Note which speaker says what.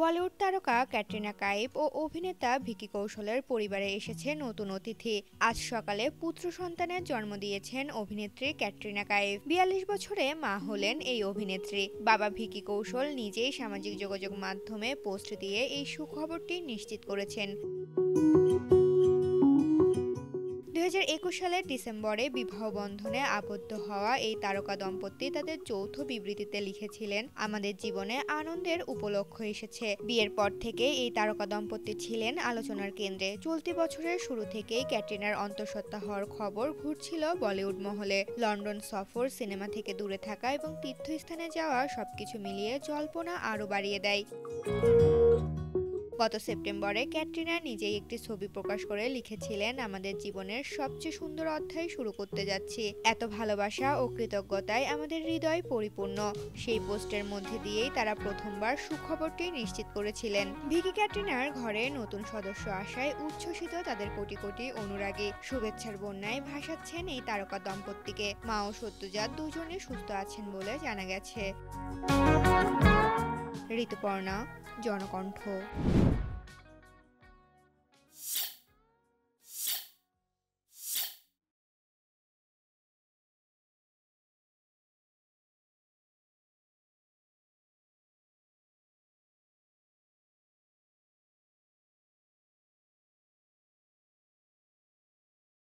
Speaker 1: বলিউড তারকা ক্যাটরিনা কাইফ ও অভিনেতা ভিকি কৌশলের পরিবারে এসেছে নতুন অতিথি। আজ সকালে পুত্র সন্তানের জন্ম দিয়েছেন অভিনেত্রী ক্যাটরিনা কাইফ। ৪২ বছরে মা হলেন এই অভিনেত্রী। বাবা ভিকি কৌশল নিজেই সামাজিক যোগাযোগ মাধ্যমে পোস্ট দিয়ে এই সুখবরটি নিশ্চিত করেছেন। ২০২১ সালের ডিসেম্বরে বিবাহ বন্ধনে আবদ্ধ হওয়া এই তারকা দম্পতি তাদের যৌথ বিবৃতিতে লিখেছিলেন, আমাদের জীবনে আনন্দের উপলক্ষ এসেছে। বিয়ের পর থেকে এই তারকা দম্পতি ছিলেন আলোচনার কেন্দ্রে। চলতি বছরের শুরু থেকেই ক্যাটরিনার অন্তঃসত্ত্বা হওয়ার খবর ঘুরছিল বলিউড মহলে। লন্ডন সফর, সিনেমা থেকে দূরে থাকা এবং তীর্থস্থানে যাওয়া সবকিছু মিলিয়ে জল্পনা আরও বাড়িয়ে দেয়। গত সেপ্টেম্বরে ক্যাটরিনা নিজেই একটি ছবি প্রকাশ করে লিখেছিলেন, আমাদের জীবনের সবচেয়ে সুন্দর অধ্যায় শুরু করতে যাচ্ছি। এত ভালোবাসা ও কৃতজ্ঞতায় আমাদের হৃদয় পরিপূর্ণ। সেই পোস্টের মধ্যে দিয়েই তারা প্রথমবার সুখবরটি নিশ্চিত করেছিলেন। ভিকি ক্যাটরিনার ঘরে নতুন সদস্য আসায় উচ্ছ্বসিত তাদের কোটি কোটি অনুরাগী। শুভেচ্ছার বন্যায় ভাসাচ্ছেন এই তারকা দম্পতিকে। মা ও সদ্যোজাত দুজনে সুস্থ আছেন বলে জানা গেছে। ঋতুপর্ণা, জনকণ্ঠ।